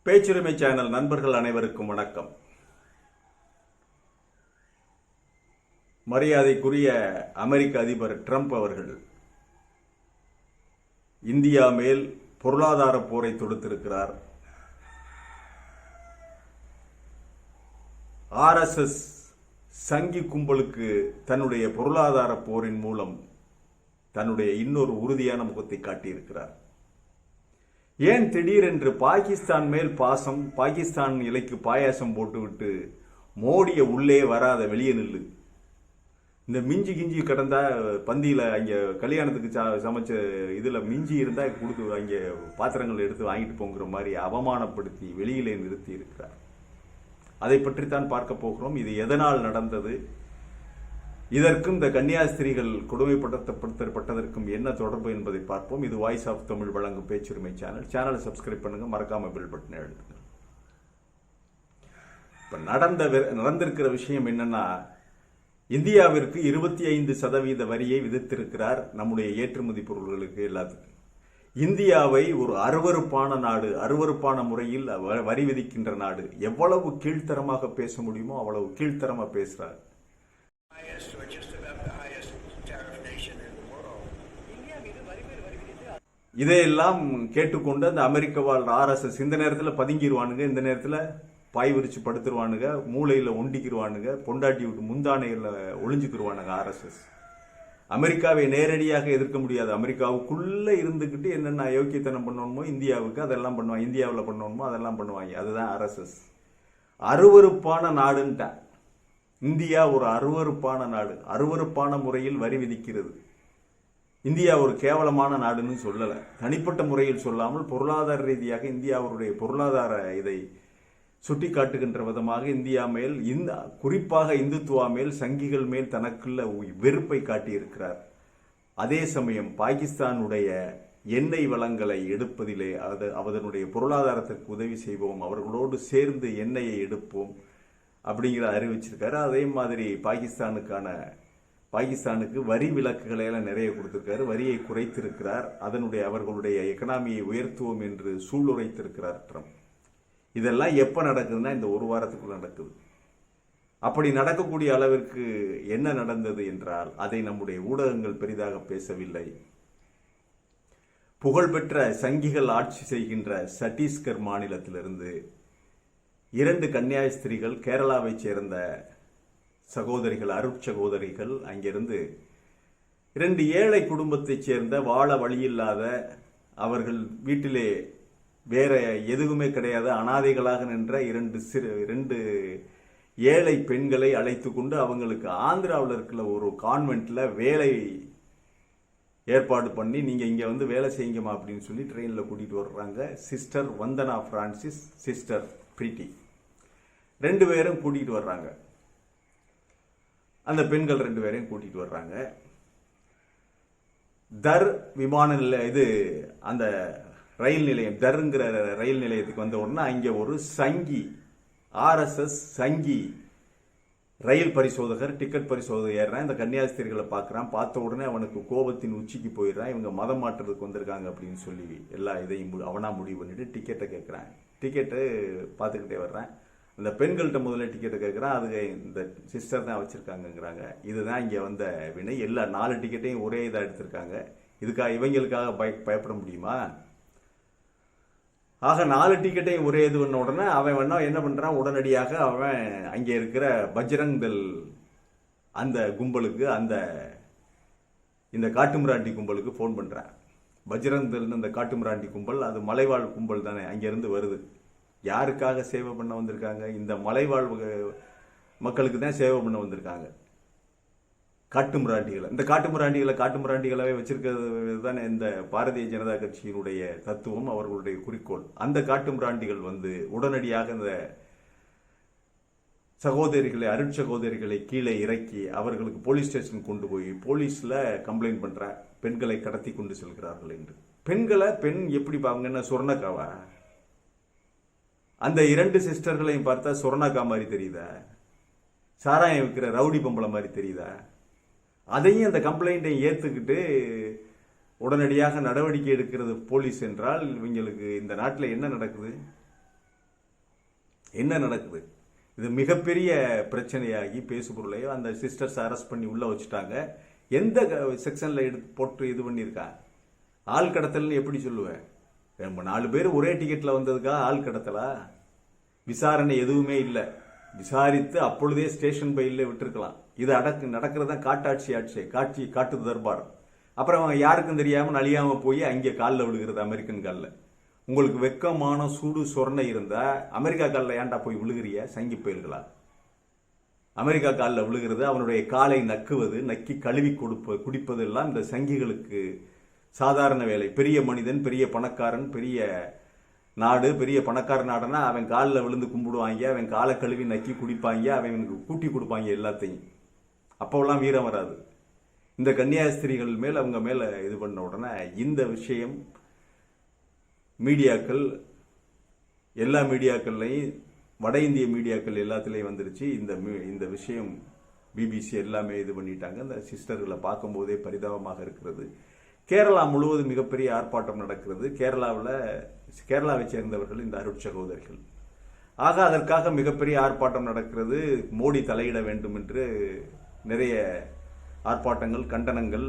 பேச்சுரிமை channel நண்பர்கள் அனைவருக்கும் வணக்கம். மரியாதைக்குரிய அமெரிக்க அதிபர் ட்ரம்ப் அவர்கள் இந்தியா மேல் பொருளாதார போரை தொடுத்திருக்கிறார். RSS சங்கி கும்பலுக்கு தன்னுடைய பொருளாதார போரின் மூலம் தன்னுடைய இன்னொரு உறுதியான முகத்தை காட்டியிருக்கிறார். ஏன் திடீரென்று பாகிஸ்தான் மேல் பாசம், பாகிஸ்தான் இலைக்கு பாயாசம் போட்டுவிட்டு மோடிய உள்ளே வராத, வெளியே நில்லு, இந்த மிஞ்சி கிஞ்சி கிடந்தா பந்தியில அங்க கல்யாணத்துக்கு சமைச்ச இதுல மிஞ்சி இருந்தா கொடுத்து அங்க பாத்திரங்கள் எடுத்து வாங்கிட்டு போங்கிற மாதிரி அவமானப்படுத்தி வெளியிலே நிறுத்தி இருக்கிறார். அதை பற்றித்தான் பார்க்க போகிறோம். இது எதனால் நடந்தது, இதற்கும் இந்த கன்னியாஸ்திரிகள் கொடுமைப்படுத்தப்பட்டதற்கும் என்ன தொடர்பு என்பதை பார்ப்போம். இது வாய்ஸ் ஆஃப் தமிழ் வழங்கும் பேச்சுரிமை சேனல். சேனலை சப்ஸ்கிரைப் பண்ணுங்க, மறக்காம பெல் பட்டனை அழுத்துங்க. இப்ப நடந்திருக்கிற விஷயம் என்னன்னா, இந்தியாவிற்கு 25% வரியை விதித்திருக்கிறார் நம்முடைய ஏற்றுமதி பொருள்களுக்கு எல்லாத்துக்கும். இந்தியாவை ஒரு அருவருப்பான நாடு, அருவருப்பான முறையில் வரி விதிக்கின்ற நாடு. எவ்வளவு கீழ்த்தரமாக பேச முடியுமோ அவ்வளவு கீழ்த்தரமா பேசுறார். இதையெல்லாம் கேட்டுக்கொண்டு அந்த அமெரிக்க வாழ் RSS இந்த நேரத்தில் பதுங்கிடுவானுங்க, இந்த நேரத்தில் பாய் விரிச்சு படுத்துருவானுங்க, மூளையில ஒண்டிக்கிடுவானுங்க, பொண்டாட்டி விட்டு முந்தானையில் ஒளிஞ்சுக்கிடுவானுங்க. RSS அமெரிக்காவை நேரடியாக எதிர்க்க முடியாது. அமெரிக்காவுக்குள்ள இருந்துகிட்டு என்னென்ன அயோக்கியத்தனம் பண்ணணுமோ இந்தியாவுக்கு அதெல்லாம் பண்ணுவாங்க, இந்தியாவில் பண்ணணுமோ அதெல்லாம் பண்ணுவாங்க. அதுதான் RSS. அருவருப்பான நாடுன்ட்டான். இந்தியா ஒரு அருவருப்பான நாடு, அருவருப்பான முறையில் வரி விதிக்கிறது. இந்தியா ஒரு கேவலமான நாடுன்னு சொல்லல, தனிப்பட்ட முறையில் சொல்லாமல் பொருளாதார ரீதியாக இந்தியாவுடைய பொருளாதார இதை சுட்டி காட்டுகின்ற விதமாக இந்தியா மேல், குறிப்பாக இந்துத்துவா மேல், சங்கிகள் மேல் தனக்குள்ள வெறுப்பை காட்டியிருக்கிறார். அதே சமயம் பாகிஸ்தானுடைய எண்ணெய் வளங்களை எடுப்பதிலே அதனுடைய பொருளாதாரத்திற்கு உதவி செய்வோம், அவர்களோடு சேர்ந்து எண்ணெயை எடுப்போம் அப்படிங்கிற அறிவிச்சிருக்காரு. அதே மாதிரி பாகிஸ்தானுக்கு வரி விலக்குகளை எல்லாம் நிறைய கொடுத்திருக்காரு, வரியை குறைத்திருக்கிறார், அவர்களுடைய எக்கனாமியை உயர்த்துவோம் என்று சூளுரைத்திருக்கிறார் ட்ரம்ப். இதெல்லாம் எப்ப நடக்குதுன்னா இந்த ஒரு வாரத்துக்குள்ள நடக்குது. அப்படி நடக்கக்கூடிய அளவிற்கு என்ன நடந்தது என்றால் அதை நம்முடைய ஊடகங்கள் பெரிதாக பேசவில்லை. புகழ்பெற்ற சங்கிகள் ஆட்சி செய்கின்ற சத்தீஸ்கர் மாநிலத்திலிருந்து 2 கன்னியாஸ்திரிகள், கேரளாவை சேர்ந்த சகோதரிகள், அருட்சகோதரிகள், அங்கிருந்து 2 ஏழை குடும்பத்தைச் சேர்ந்த, வாழ வழியில்லாத, அவர்கள் வீட்டிலே வேற எதுவுமே கிடையாது, அனாதைகளாக நின்ற 2 ஏழை பெண்களை அழைத்து கொண்டு அவங்களுக்கு ஆந்திராவில் இருக்கிற ஒரு கான்வென்ட்ல வேலை ஏற்பாடு பண்ணி, நீங்க இங்க வந்து வேலை செய்யுங்கம்மா அப்படின்னு சொல்லி ட்ரெயின்ல கூட்டிட்டு வர்றாங்க. சிஸ்டர் வந்தனா பிரான்சிஸ், சிஸ்டர் பிரீத்தி, 2 பேரும் கூட்டிட்டு வர்றாங்க. அந்த பெண்கள் 2 பேரையும் கூட்டிட்டு வர்றாங்க. தர் விமான நிலையம், அந்த ரயில் நிலையம், தர்ங்கிற ரயில் நிலையத்துக்கு வந்த உடனே அங்கே ஒரு சங்கி, RSS சங்கி ரயில் பரிசோதகர், டிக்கெட் பரிசோதகர் ஏறான். இந்த கன்னியாஸ்திரிகளை பார்க்கறான். பார்த்த உடனே அவனுக்கு கோபத்தின் உச்சிக்கு போயிடுறான். இவங்க மதம் மாற்றுறதுக்கு வந்திருக்காங்க அப்படின்னு சொல்லி எல்லா இதையும் அவனா முடிவு பண்ணிட்டு டிக்கெட்டை கேட்கறான். டிக்கெட்டு பார்த்துக்கிட்டே வர்றேன். அந்த பெண்கள்கிட்ட முதல்ல டிக்கெட்டை கேட்கறான். அது இந்த சிஸ்டர் தான் வச்சிருக்காங்கிறாங்க. இதுதான் இங்க வந்த வினை. எல்லா 4 டிக்கெட்டையும் ஒரே இதாக எடுத்திருக்காங்க. இவங்களுக்காக பயப்பட முடியுமா? ஆக 4 டிக்கெட்டையும் ஒரே இது பண்ண உடனே அவன் என்ன பண்றான், உடனடியாக அவன் அங்கே இருக்கிற பஜ்ரங் தள் அந்த கும்பலுக்கு, இந்த காட்டுமிராண்டி கும்பலுக்கு போன் பண்றான். பஜ்ரங் தள் அந்த காட்டுமிராண்டி கும்பல், அது மலைவாழ் கும்பல் தானே, அங்கிருந்து வருது. யாருக்காக சேவை பண்ண வந்திருக்காங்க? இந்த மலைவாழ் மக்களுக்கு தான் சேவை பண்ண வந்திருக்காங்க. காட்டுமிராண்டிகளை, இந்த காட்டுமிராண்டிகளாவே வச்சிருக்கிறது தானே இந்த பாரதிய ஜனதா கட்சியினுடைய தத்துவம், அவர்களுடைய குறிக்கோள். அந்த காட்டுமிராண்டிகள் வந்து உடனடியாக இந்த சகோதரிகளை, அருட்சகோதரிகளை கீழே இறக்கி அவர்களுக்கு போலீஸ் ஸ்டேஷன் கொண்டு போய் போலீஸ்ல கம்ப்ளைண்ட் பண்ற, பெண்களை கடத்தி கொண்டு செல்கிறார்கள் என்று. பெண் எப்படி பாருங்கன்னா சொர்ணக்காவா? அந்த 2 சிஸ்டர்களையும் பார்த்தா சொர்ணக்கா மாதிரி தெரியுதா? சாராயம் விற்கிற ரவுடி பொம்பளை மாதிரி தெரியுதா? அதையும் அந்த கம்ப்ளைண்டை ஏத்துக்கிட்டு உடனடியாக நடவடிக்கை எடுக்கிறது போலீஸ் என்றால் இவங்களுக்கு இந்த நாட்டில் என்ன நடக்குது? என்ன நடக்குது? இது மிகப்பெரிய பிரச்சனையாகி பேசுபொருளையோ அந்த சிஸ்டர்ஸ் அரெஸ்ட் பண்ணி உள்ள வச்சுட்டாங்க. எந்த செக்ஷன்ல எடுத்து போட்டு இது பண்ணியிருக்காங்க? ஆள் கடத்தல்னு எப்படி சொல்லுவேன்? 4 பேர் ஒரே டிக்கெட்ல வந்ததுக்கா ஆள் கடத்தலா? விசாரணை எதுவுமே இல்லை. விசாரித்து அப்பொழுதே ஸ்டேஷன் பையில விட்டுருக்கலாம். இது நடக்கிறதா காட்டாட்சி காட்டு தர்பார். அப்புறம் யாருக்கும் தெரியாம நலியாம போய் அங்கே காலில் விழுகிறது, அமெரிக்கன் காலில். உங்களுக்கு வெக்கமான சூடு சொரணை இருந்தா அமெரிக்கா காலில் ஏன்டா போய் விழுகிறிய? சங்கி போயிருங்களா? அமெரிக்கா காலில் விழுகிறது, அவனுடைய காலை நக்குவது, நக்கி கழுவி குடிப்பது எல்லாம் இந்த சங்கிகளுக்கு சாதாரண வேலை. பெரிய மனிதன், பெரிய பணக்காரன், பெரிய நாடு, பெரிய பணக்கார நாடுனா அவன் காலில் விழுந்து கும்பிடுவாங்க, அவன் காலை கழுவி நக்கி குடிப்பாங்க, அவனுக்கு கூட்டி கொடுப்பாங்க எல்லாத்தையும். அப்போல்லாம் வீரம் வராது. இந்த கன்னியாஸ்திரிகள் மேல் அவங்க மேல இது பண்ண உடனே இந்த விஷயம் மீடியாக்கள், எல்லா மீடியாக்கள்லையும், வட இந்திய மீடியாக்கள் எல்லாத்துலேயும் வந்துருச்சு. இந்த விஷயம் பிபிசி எல்லாமே இது பண்ணிட்டாங்க. இந்த சிஸ்டர்களை பார்க்கும்போதே பரிதாபமாக இருக்கிறது. கேரளா முழுவதும் மிகப்பெரிய ஆர்ப்பாட்டம் நடக்கிறது. கேரளாவை சேர்ந்தவர்கள் இந்த அருட்சகோதரிகள். ஆக அதற்காக மிகப்பெரிய ஆர்ப்பாட்டம் நடக்கிறது. மோடி தலையிட வேண்டும் என்று நிறைய ஆர்ப்பாட்டங்கள், கண்டனங்கள்.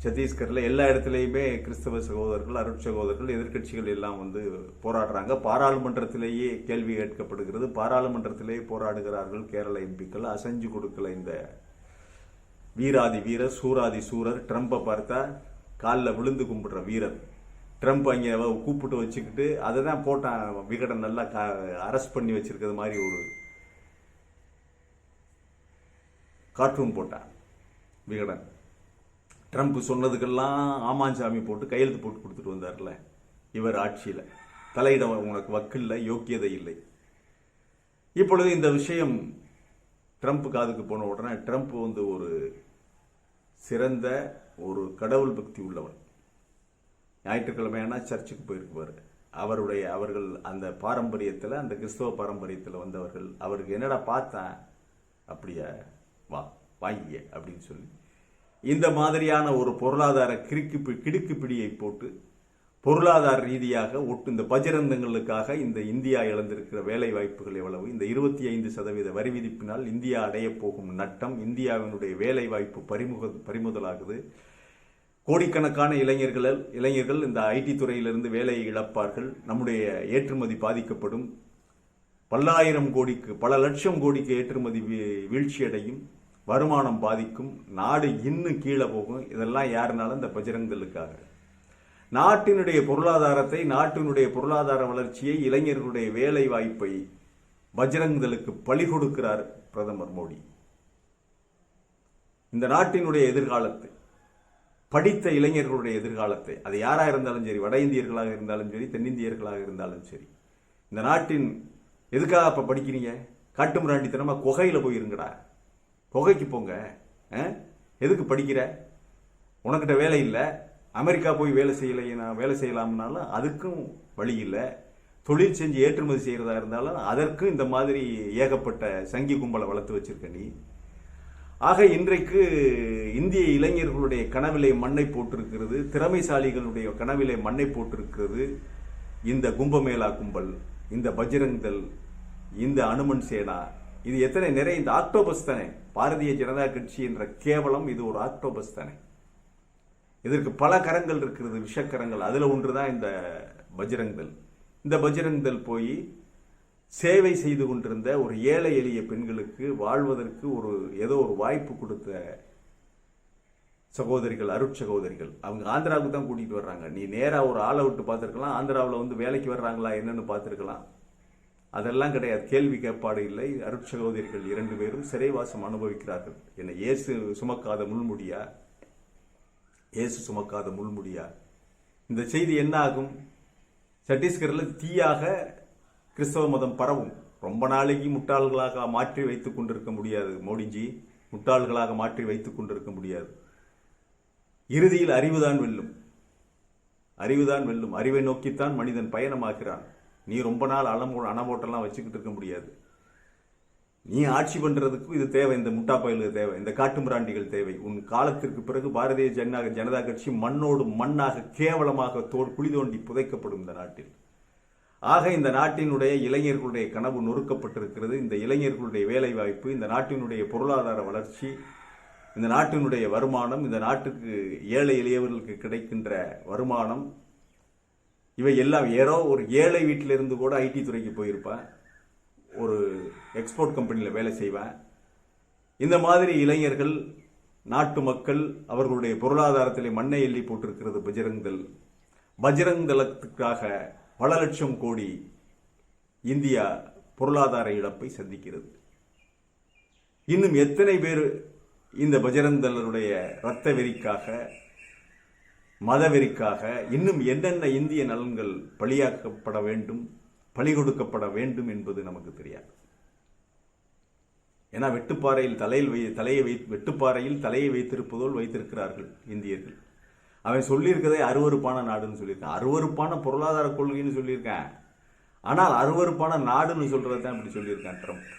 சத்தீஸ்கர்ல எல்லா இடத்துலையுமே கிறிஸ்தவ சகோதரர்கள், அருட்சகோதரர்கள், எதிர்கட்சிகள் எல்லாம் வந்து போராடுறாங்க. பாராளுமன்றத்திலேயே கேள்வி கேட்கப்படுகிறது. பாராளுமன்றத்திலேயே போராடுகிறார்கள் கேரள எம்பிக்கள். அசைஞ்சு கொடுக்கல இந்த வீராதி வீரர், சூராதி சூரர். ட்ரம்பை பார்த்தா காலில் விழுந்து கும்பிடுற வீரர். ட்ரம்ப் அங்கே கூப்பிட்டு வச்சுக்கிட்டு அதை தான் போட்டான். விகடன் நல்லா அரெஸ்ட் பண்ணி வச்சிருக்கிறது மாதிரி ஒரு கார்ட்டூன் போட்டான் விகடன். ட்ரம்ப் சொன்னதுக்கெல்லாம் ஆமாஞ்சாமி போட்டு கையெழுத்து போட்டு கொடுத்துட்டு வந்தார்ல இவர் ஆட்சியில். தலையிட உனக்கு வக்கில்லை, யோக்கியதை இல்லை. இப்பொழுது இந்த விஷயம் ட்ரம்ப் காதுக்கு போன உடனே ட்ரம்ப் வந்து ஒரு சிறந்த ஒரு கடவுள் பக்தி உள்ளவன். ஞாயிற்றுக்கிழமையான சர்ச்சுக்கு போயிருக்குவார். அவர்கள் அந்த பாரம்பரியத்தில், அந்த கிறிஸ்தவ பாரம்பரியத்தில் வந்தவர்கள். அவருக்கு என்னடா பார்த்தேன், அப்படியா, வா வாங்கிய அப்படின்னு சொல்லி இந்த மாதிரியான ஒரு பொருளாதார கிடுக்கு பிடியை போட்டு பொருளாதார ரீதியாக இந்த பஜரந்தங்களுக்காக இந்த இந்தியா இழந்திருக்கிற வேலை வாய்ப்புகள் எவ்வளவு, இந்த 25% வரி விதிப்பினால் இந்தியா அடைய போகும் நட்டம், இந்தியாவினுடைய வேலை வாய்ப்பு பறிமுதலாகுது. கோடிக்கணக்கான இளைஞர்கள் இந்த ஐடி துறையிலிருந்து வேலையை இழப்பார்கள். நம்முடைய ஏற்றுமதி பாதிக்கப்படும். பல்லாயிரம் கோடிக்கு, பல லட்சம் கோடிக்கு ஏற்றுமதி வீழ்ச்சியடையும். வருமானம் பாதிக்கும். நாடு இன்னும் கீழே போகும். இதெல்லாம் யாருனாலும் இந்த பஜரங்களுக்காக. நாட்டினுடைய பொருளாதாரத்தை, நாட்டினுடைய பொருளாதார வளர்ச்சியை, இளைஞர்களுடைய வேலை வாய்ப்பை பஜரங்களுக்கு பலி கொடுக்கிறார் பிரதமர் மோடி. இந்த நாட்டினுடைய எதிர்காலத்தை, படித்த இளைஞர்களுடைய எதிர்காலத்தை, அது யாரா இருந்தாலும் சரி, வட இந்தியர்களாக இருந்தாலும் சரி, தென்னிந்தியர்களாக இருந்தாலும் சரி, இந்த நாட்டின் எதுக்காக அப்ப படிக்கிறீங்க? காட்டுமிராண்டித்தனமா குகையில போயிருங்கடா, குகைக்கு போங்க. எதுக்கு படிக்கிற? உனக்கிட்ட வேலை இல்லை. அமெரிக்கா போய் வேலை செய்யலாம்னாலும் அதுக்கும் வழி இல்லை. தொழில் செஞ்சு ஏற்றுமதி செய்யறதா இருந்தாலும் அதற்கும் இந்த மாதிரி ஏகப்பட்ட சங்கி கும்பலை வளர்த்து வச்சிருக்க நீ. ஆக இன்றைக்கு இந்திய இளைஞர்களுடைய கனவிலே மண்ணை போட்டிருக்கிறது, திறமைசாலிகளுடைய கனவிலே மண்ணை போட்டிருக்கிறது இந்த கும்பமேளா கும்பல், இந்த பஜ்ரங்தள், இந்த அனுமன் சேனா. இது நிறைய இந்த ஆக்டோபஸ் தானே. பாரதிய ஜனதா கட்சி என்ற கேவலம் இது ஒரு ஆக்டோபஸ் தானே. இதற்கு பல கரங்கள் இருக்கிறது, விஷக்கரங்கள். அதுல ஒன்றுதான் இந்த பஜ்ரங்தள். இந்த பஜ்ரங்தள் போய் சேவை செய்து கொண்டிருந்த ஒரு ஏழை எளிய பெண்களுக்கு வாழ்வதற்கு ஏதோ ஒரு வாய்ப்பு கொடுத்த சகோதரிகள், அருட்சகோதரிகள். அவங்க ஆந்திராவுக்கு தான் கூட்டிட்டு வர்றாங்க. நீ நேரா ஒரு ஆளை விட்டு பார்த்திருக்கலாம், ஆந்திராவில் வந்து வேலைக்கு வர்றாங்களா என்னன்னு பார்த்திருக்கலாம். அதெல்லாம் கிடையாது. கேள்வி கேட்பாடு இல்லை. அருட்சகோதரிகள் 2 பேரும் சிறைவாசம் அனுபவிக்கிறார்கள். என்ன இயேசு சுமக்காத முள்முடியா? இயேசு சுமக்காத முள்முடியா? இந்த செய்தி என்ன ஆகும்? சத்தீஸ்கரில் தீயாக கிறிஸ்தவ மதம் பரவும். ரொம்ப நாளைக்கு முட்டாள்களாக மாற்றி வைத்துக் கொண்டிருக்க முடியாது மோடிஜி. முட்டாள்களாக மாற்றி வைத்துக் கொண்டிருக்க முடியாது. இறுதியில் அறிவுதான் வெல்லும். அறிவுதான் வெல்லும். அறிவை நோக்கித்தான் மனிதன் பயணமாகிறான். நீ ரொம்ப நாள் அணமோட்டெல்லாம் வச்சுக்கிட்டு இருக்க முடியாது. நீ ஆட்சி பண்றதுக்கு இது தேவை. இந்த முட்டா பயலுக்கு தேவை. இந்த காட்டுமிராண்டிகள் தேவை. உன் காலத்திற்கு பிறகு பாரதிய ஜனதா கட்சி மண்ணோடு மண்ணாக கேவலமாக குழி தோண்டி புதைக்கப்படும் இந்த நாட்டில். ஆக இந்த நாட்டினுடைய இளைஞர்களுடைய கனவு நொறுக்கப்பட்டிருக்கிறது. இந்த இளைஞர்களுடைய வேலை வாய்ப்பு, இந்த நாட்டினுடைய பொருளாதார வளர்ச்சி, இந்த நாட்டினுடைய வருமானம், இந்த நாட்டுக்கு ஏழை எளியவர்களுக்கு கிடைக்கின்ற வருமானம், இவை எல்லாம் ஏதோ ஒரு ஏழை வீட்டிலிருந்து கூட ஐடி துறைக்கு போயிருப்பேன், ஒரு எக்ஸ்போர்ட் கம்பெனியில் வேலை செய்வேன். இந்த மாதிரி இளைஞர்கள், நாட்டு மக்கள் அவர்களுடைய பொருளாதாரத்திலே மண்ணை எள்ளி போட்டிருக்கிறது பஜ்ரங் தள். பஜ்ரங் தளத்துக்காக பல லட்சம் கோடி இந்தியா பொருளாதார இழப்பை சந்திக்கிறது. இன்னும் எத்தனை பேர் இந்த பஜ்ரங் தளுடைய இரத்த வெறிக்காக, மத வெறிக்காக இன்னும் என்னென்ன இந்திய நலன்கள் பலியாக்கப்பட வேண்டும், பலி கொடுக்கப்பட வேண்டும் என்பது நமக்கு தெரியாது. ஏன்னா வெட்டுப்பாறையில் தலையை வைத்திருப்பதோல் வைத்திருக்கிறார்கள் இந்தியர்கள். அவன் சொல்லியிருக்கதே அருவருப்பான நாடுன்னு சொல்லியிருக்கான், அருவருப்பான பொருளாதார கொள்கைன்னு சொல்லியிருக்கான். ஆனால் அருவருப்பான நாடுன்னு சொல்றதான் இப்படி சொல்லியிருக்கான் ட்ரம்ப்.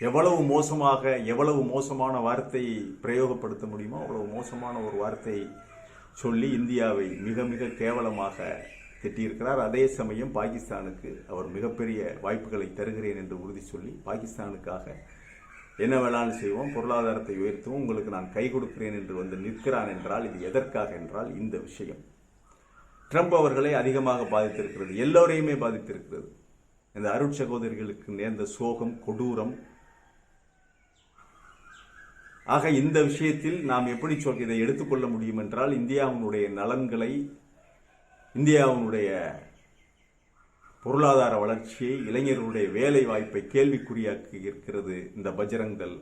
எவ்வளவு மோசமாக, எவ்வளவு மோசமான வார்த்தையை பிரயோகப்படுத்த முடியுமோ அவ்வளவு மோசமான ஒரு வார்த்தையை சொல்லி இந்தியாவை மிக மிக கேவலமாக திட்டியிருக்கிறார். அதே சமயம் பாகிஸ்தானுக்கு அவர் மிகப்பெரிய வாய்ப்புகளை தருகிறேன் என்று உறுதி சொல்லி பாகிஸ்தானுக்காக என்ன வேணாலும் செய்வோம், பொருளாதாரத்தை உயர்த்துவோம், உங்களுக்கு நான் கை கொடுக்கிறேன் என்று வந்து நிற்கிறான் என்றால் இது எதற்காக என்றால் இந்த விஷயம் ட்ரம்ப் அவர்களை அதிகமாக பாதித்திருக்கிறது, எல்லோரையுமே பாதித்திருக்கிறது. இந்த அருட்சகோதரிகளுக்கு நேர்ந்த சோகம், கொடூரம். ஆக இந்த விஷயத்தில் நாம் எப்படி இதை எடுத்துக்கொள்ள முடியும் என்றால் இந்தியாவினுடைய நலன்களை, இந்தியாவினுடைய பொருளாதார வளர்ச்சியை, இளைஞர்களுடைய வேலை வாய்ப்பை கேள்விக்குறியாக்கி இருக்கிறது இந்த பஜ்ரங் தள்.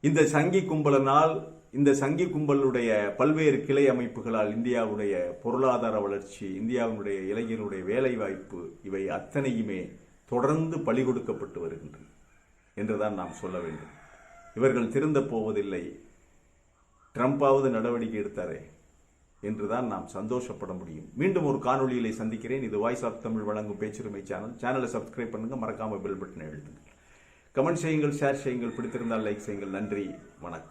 இந்த சங்கி கும்பலினால், இந்த சங்கி கும்பலுடைய பல்வேறு கிளை அமைப்புகளால் இந்தியாவுடைய பொருளாதார வளர்ச்சி, இந்தியாவினுடைய இளைஞர்களுடைய வேலை வாய்ப்பு, இவை அத்தனையுமே தொடர்ந்து பலி கொடுக்கப்பட்டு வருகின்றன என்றுதான் நாம் சொல்ல வேண்டும். இவர்கள் திருந்த போவதில்லை. ட்ரம்பாவது நடவடிக்கை எடுத்தாரே என்றுதான் நாம் சந்தோஷப்பட முடியும். மீண்டும் ஒரு காணொளியிலே சந்திக்கிறேன். இது வாய்ஸ் ஆஃப் தமிழ் வழங்கும் பேச்சுரிமை சேனலை சப்ஸ்கிரைப் பண்ணுங்க, மறக்காம பெல் பட்டனை அழுத்துங்க, கமெண்ட் செய்யுங்கள், ஷேர் செய்யுங்கள், பிடித்திருந்தால் லைக் செய்யுங்கள். நன்றி, வணக்கம்.